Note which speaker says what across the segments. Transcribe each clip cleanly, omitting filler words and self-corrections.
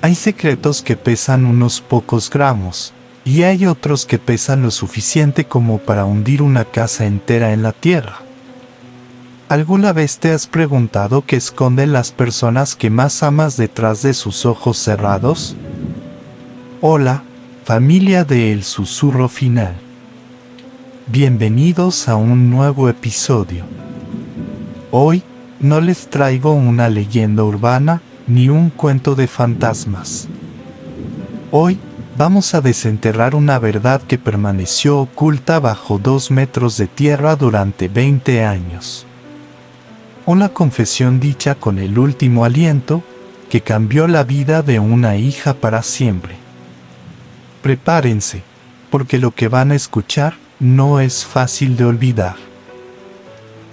Speaker 1: Hay secretos que pesan unos pocos gramos, y hay otros que pesan lo suficiente como para hundir una casa entera en la tierra. ¿Alguna vez te has preguntado qué esconden las personas que más amas detrás de sus ojos cerrados? Hola, familia de El Susurro Final. Bienvenidos a un nuevo episodio. Hoy no les traigo una leyenda urbana ni un cuento de fantasmas. Hoy vamos a desenterrar una verdad que permaneció oculta bajo 2 metros de tierra durante 20 años. Una confesión dicha con el último aliento que cambió la vida de una hija para siempre. Prepárense, porque lo que van a escuchar no es fácil de olvidar.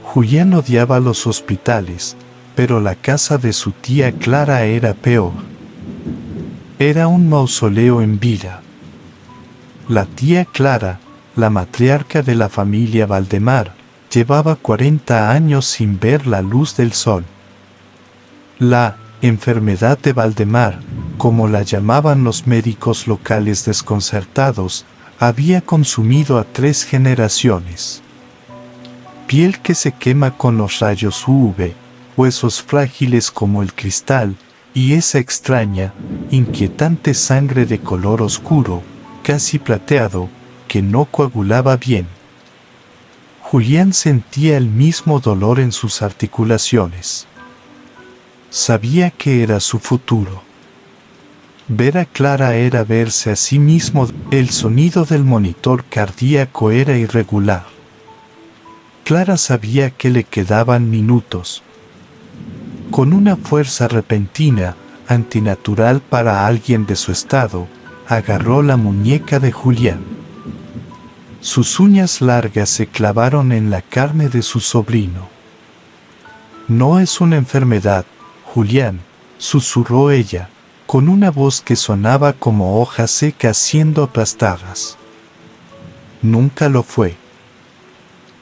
Speaker 1: Julián odiaba los hospitales, pero la casa de su tía Clara era peor. Era un mausoleo en vida. La tía Clara, la matriarca de la familia Valdemar, llevaba 40 años sin ver la luz del sol. La enfermedad de Valdemar, como la llamaban los médicos locales desconcertados, había consumido a 3 generaciones. Piel que se quema con los rayos UV, huesos frágiles como el cristal, y esa extraña, inquietante sangre de color oscuro, casi plateado, que no coagulaba bien. Julián sentía el mismo dolor en sus articulaciones. Sabía que era su futuro. Ver a Clara era verse a sí mismo. El sonido del monitor cardíaco era irregular. Clara sabía que le quedaban minutos. Con una fuerza repentina, antinatural para alguien de su estado, agarró la muñeca de Julián. Sus uñas largas se clavaron en la carne de su sobrino. «No es una enfermedad, Julián», susurró ella, con una voz que sonaba como hojas secas siendo aplastadas. Nunca lo fue.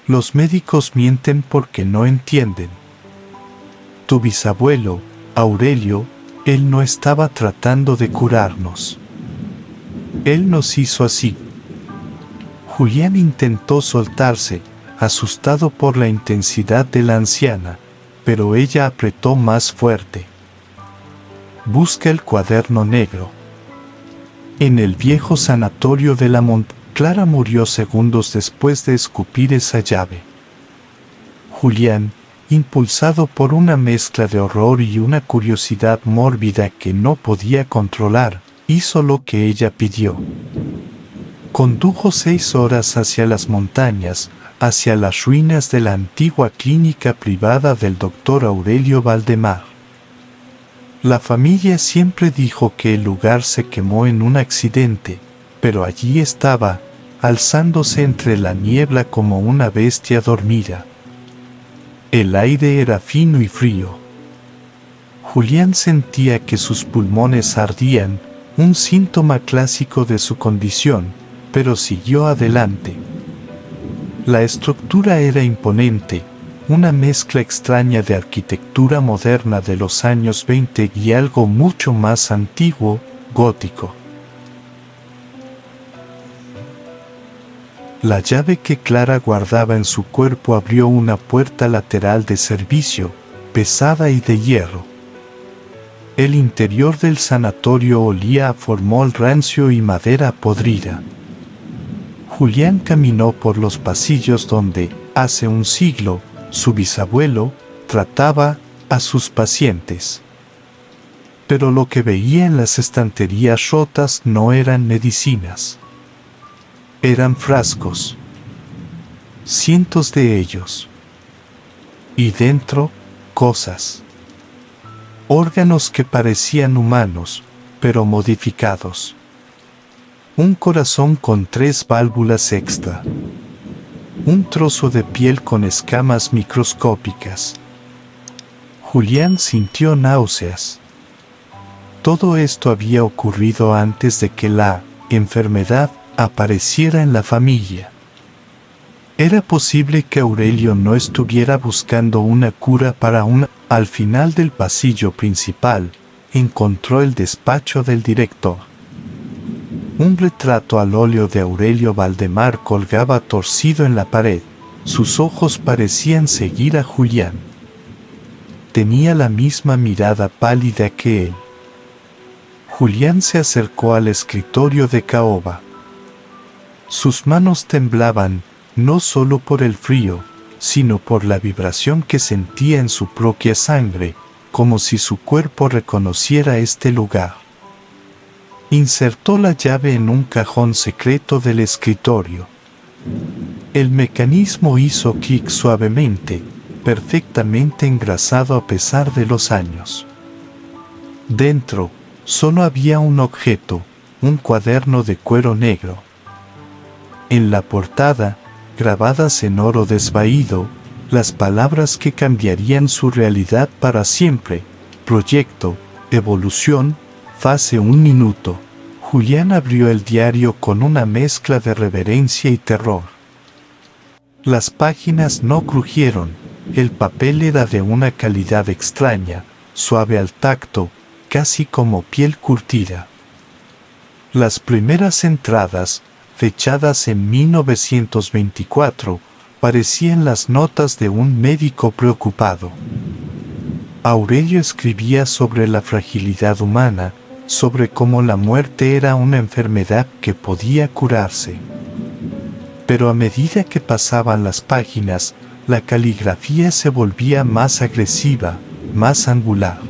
Speaker 1: Los médicos mienten porque no entienden. Tu bisabuelo, Aurelio, él no estaba tratando de curarnos. Él nos hizo así. Julián intentó soltarse, asustado por la intensidad de la anciana, pero ella apretó más fuerte. Busca el cuaderno negro. En el viejo sanatorio de la montaña, Clara murió segundos después de escupir esa llave. Julián, impulsado por una mezcla de horror y una curiosidad mórbida que no podía controlar, hizo lo que ella pidió. Condujo 6 horas hacia las montañas, hacia las ruinas de la antigua clínica privada del doctor Aurelio Valdemar. La familia siempre dijo que el lugar se quemó en un accidente, pero allí estaba, alzándose entre la niebla como una bestia dormida. El aire era fino y frío. Julián sentía que sus pulmones ardían, un síntoma clásico de su condición, pero siguió adelante. La estructura era imponente, una mezcla extraña de arquitectura moderna de los años 20 y algo mucho más antiguo, gótico. La llave que Clara guardaba en su cuerpo abrió una puerta lateral de servicio, pesada y de hierro. El interior del sanatorio olía a formol rancio y madera podrida. Julián caminó por los pasillos donde, hace un siglo, su bisabuelo trataba a sus pacientes. Pero lo que veía en las estanterías rotas no eran medicinas. Eran frascos. Cientos de ellos. Y dentro, cosas. Órganos que parecían humanos, pero modificados. Un corazón con 3 válvulas extra. Un trozo de piel con escamas microscópicas. Julián sintió náuseas. Todo esto había ocurrido antes de que la enfermedad apareciera en la familia. Era posible que Aurelio no estuviera buscando una cura para una... Al final del pasillo principal, encontró el despacho del director. Un retrato al óleo de Aurelio Valdemar colgaba torcido en la pared. Sus ojos parecían seguir a Julián. Tenía la misma mirada pálida que él. Julián se acercó al escritorio de caoba. Sus manos temblaban, no solo por el frío, sino por la vibración que sentía en su propia sangre, como si su cuerpo reconociera este lugar. Insertó la llave en un cajón secreto del escritorio. El mecanismo hizo clic suavemente, perfectamente engrasado a pesar de los años. Dentro, solo había un objeto, un cuaderno de cuero negro. En la portada, grabadas en oro desvaído, las palabras que cambiarían su realidad para siempre: proyecto, evolución, fase 1 minuto. Julián abrió el diario con una mezcla de reverencia y terror. Las páginas no crujieron, el papel era de una calidad extraña, suave al tacto, casi como piel curtida. Las primeras entradas, fechadas en 1924, parecían las notas de un médico preocupado. Aurelio escribía sobre la fragilidad humana, sobre cómo la muerte era una enfermedad que podía curarse. Pero a medida que pasaban las páginas, la caligrafía se volvía más agresiva, más angular.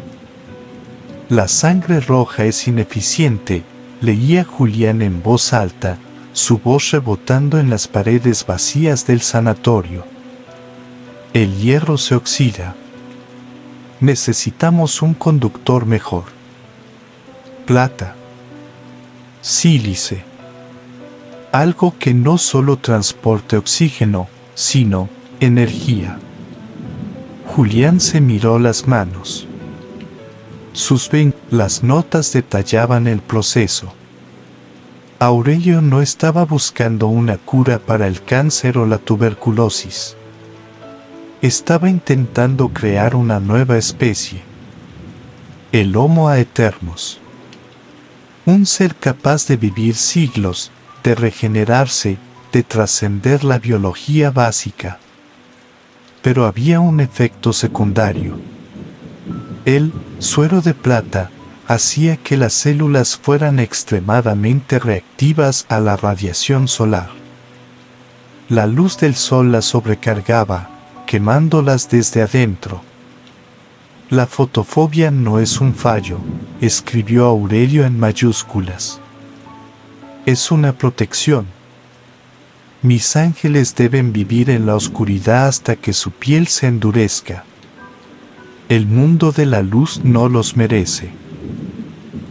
Speaker 1: La sangre roja es ineficiente, leía Julián en voz alta, su voz rebotando en las paredes vacías del sanatorio. El hierro se oxida. Necesitamos un conductor mejor. Plata. Sílice. Algo que no solo transporte oxígeno, sino energía. Julián se miró las manos. Las notas detallaban el proceso. Aurelio no estaba buscando una cura para el cáncer o la tuberculosis. Estaba intentando crear una nueva especie. El Homo Aeternus. Un ser capaz de vivir siglos, de regenerarse, de trascender la biología básica. Pero había un efecto secundario. El suero de plata hacía que las células fueran extremadamente reactivas a la radiación solar. La luz del sol las sobrecargaba, quemándolas desde adentro. La fotofobia no es un fallo, escribió Aurelio en mayúsculas. Es una protección. Mis ángeles deben vivir en la oscuridad hasta que su piel se endurezca. El mundo de la luz no los merece.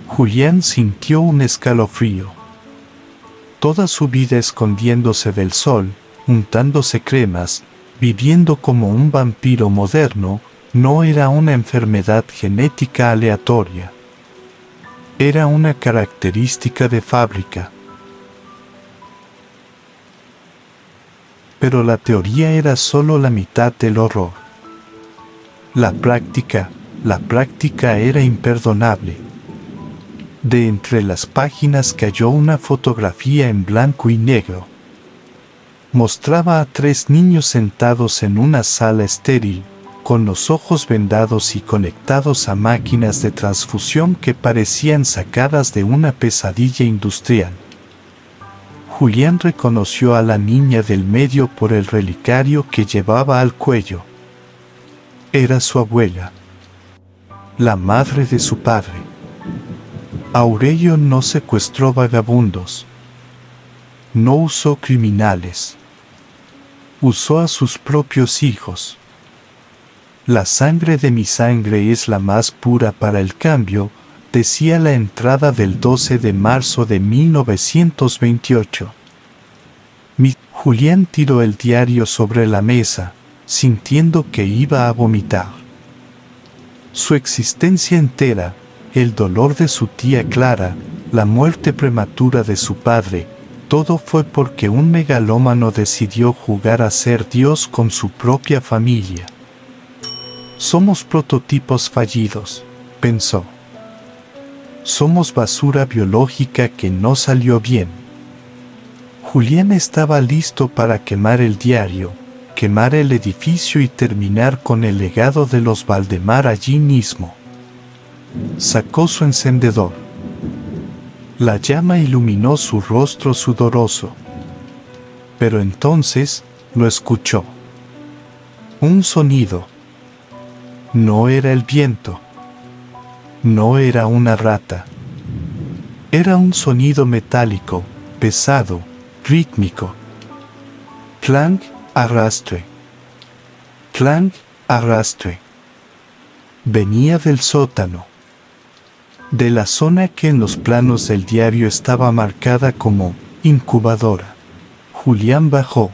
Speaker 1: Julián sintió un escalofrío. Toda su vida escondiéndose del sol, untándose cremas, viviendo como un vampiro moderno, no era una enfermedad genética aleatoria. Era una característica de fábrica. Pero la teoría era solo la mitad del horror. La práctica era imperdonable. De entre las páginas cayó una fotografía en blanco y negro. Mostraba a 3 niños sentados en una sala estéril, con los ojos vendados y conectados a máquinas de transfusión que parecían sacadas de una pesadilla industrial. Julián reconoció a la niña del medio por el relicario que llevaba al cuello. Era su abuela, la madre de su padre. Aurelio no secuestró vagabundos. No usó criminales. Usó a sus propios hijos. La sangre de mi sangre es la más pura para el cambio, decía la entrada del 12 de marzo de 1928. Julián tiró el diario sobre la mesa, sintiendo que iba a vomitar. Su existencia entera, el dolor de su tía Clara, la muerte prematura de su padre, Todo fue porque un megalómano decidió jugar a ser Dios con su propia familia. Somos prototipos fallidos, pensó. Somos basura biológica que no salió bien. Julián estaba listo para quemar el diario, quemar el edificio y terminar con el legado de los Valdemar allí mismo. Sacó su encendedor. La llama iluminó su rostro sudoroso. Pero entonces lo escuchó. Un sonido. No era el viento. No era una rata. Era un sonido metálico, pesado, rítmico. Clank, arrastre. Clank, arrastre. Venía del sótano. De la zona que en los planos del diario estaba marcada como incubadora. Julián bajó.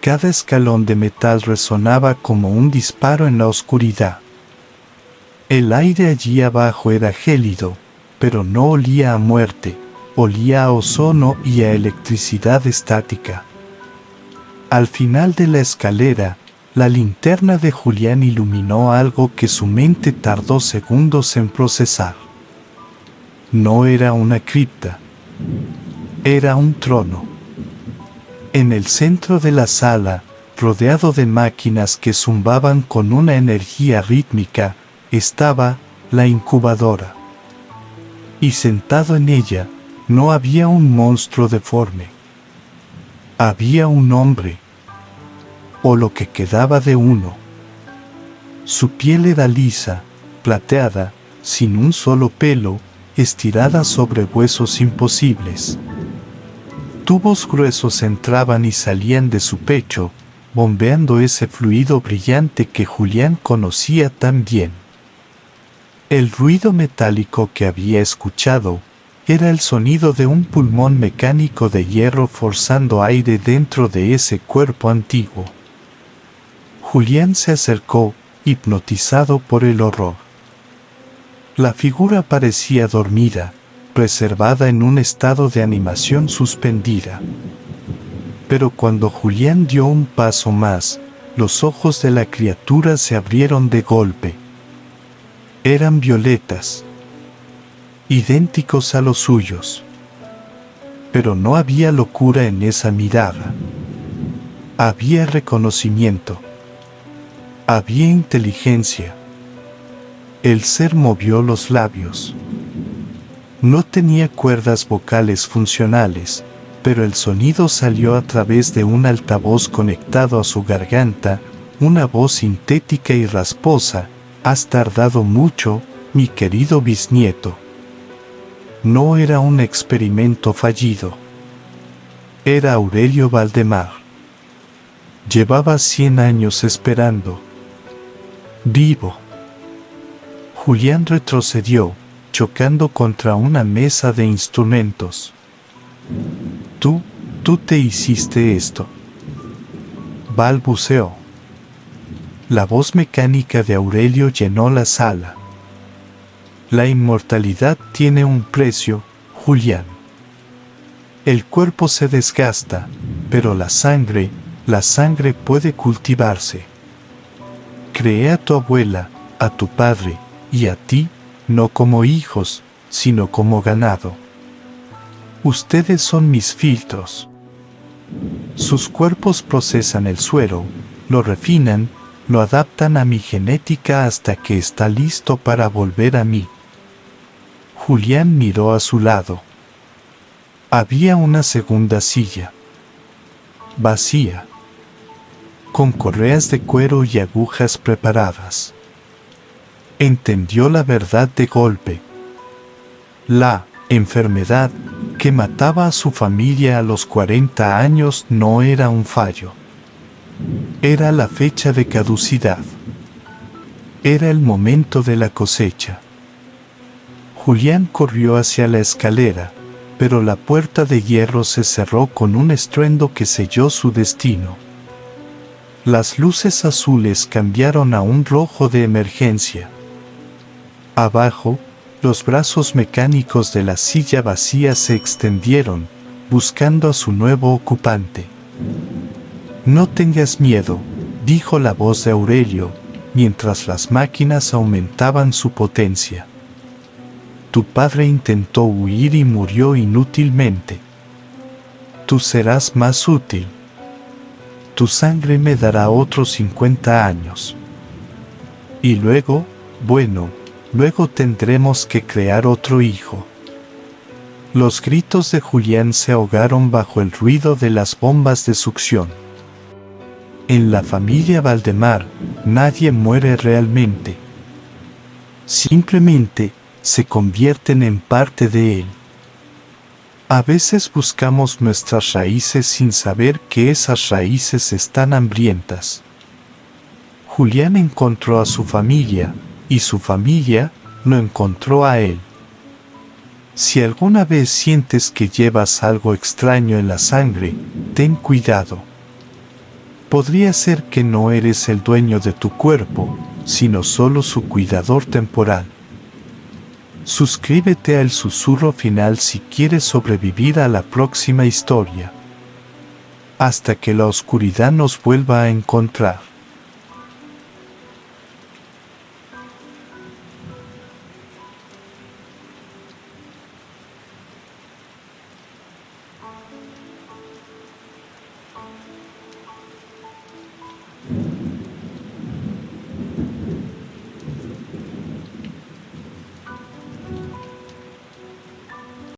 Speaker 1: Cada escalón de metal resonaba como un disparo en la oscuridad. El aire allí abajo era gélido, pero no olía a muerte, olía a ozono y a electricidad estática. Al final de la escalera, la linterna de Julián iluminó algo que su mente tardó segundos en procesar. No era una cripta. Era un trono. En el centro de la sala, rodeado de máquinas que zumbaban con una energía rítmica, estaba la incubadora. Y sentado en ella, no había un monstruo deforme. Había un hombre. O lo que quedaba de uno. Su piel era lisa, plateada, sin un solo pelo, estirada sobre huesos imposibles. Tubos gruesos entraban y salían de su pecho, bombeando ese fluido brillante que Julián conocía tan bien. El ruido metálico que había escuchado era el sonido de un pulmón mecánico de hierro forzando aire dentro de ese cuerpo antiguo. Julián se acercó, hipnotizado por el horror. La figura parecía dormida, preservada en un estado de animación suspendida. Pero cuando Julián dio un paso más, los ojos de la criatura se abrieron de golpe. Eran violetas, idénticos a los suyos. Pero no había locura en esa mirada. Había reconocimiento. Había inteligencia. El ser movió los labios. No tenía cuerdas vocales funcionales, pero el sonido salió a través de un altavoz conectado a su garganta, una voz sintética y rasposa. Has tardado mucho, mi querido bisnieto. No era un experimento fallido. Era Aurelio Valdemar. Llevaba 100 años esperando. Vivo. Julián retrocedió, chocando contra una mesa de instrumentos. Tú te hiciste esto. Balbuceó. La voz mecánica de Aurelio llenó la sala. La inmortalidad tiene un precio, Julián. El cuerpo se desgasta, pero la sangre puede cultivarse. Creé a tu abuela, a tu padre, y a ti, no como hijos, sino como ganado. Ustedes son mis filtros. Sus cuerpos procesan el suero, lo refinan, lo adaptan a mi genética hasta que está listo para volver a mí. Julián miró a su lado. Había una segunda silla. Vacía. Con correas de cuero y agujas preparadas. Entendió la verdad de golpe. La enfermedad que mataba a su familia a los 40 años no era un fallo. Era la fecha de caducidad. Era el momento de la cosecha. Julián corrió hacia la escalera, pero la puerta de hierro se cerró con un estruendo que selló su destino. Las luces azules cambiaron a un rojo de emergencia. Abajo, los brazos mecánicos de la silla vacía se extendieron, buscando a su nuevo ocupante. No tengas miedo, dijo la voz de Aurelio, mientras las máquinas aumentaban su potencia. Tu padre intentó huir y murió inútilmente. Tú serás más útil. Tu sangre me dará otros 50 años. Y luego, bueno, luego tendremos que crear otro hijo. Los gritos de Julián se ahogaron bajo el ruido de las bombas de succión. En la familia Valdemar, nadie muere realmente. Simplemente, se convierten en parte de él. A veces buscamos nuestras raíces sin saber que esas raíces están hambrientas. Julián encontró a su familia, y su familia lo encontró a él. Si alguna vez sientes que llevas algo extraño en la sangre, ten cuidado. Podría ser que no eres el dueño de tu cuerpo, sino solo su cuidador temporal. Suscríbete al susurro final si quieres sobrevivir a la próxima historia. Hasta que la oscuridad nos vuelva a encontrar.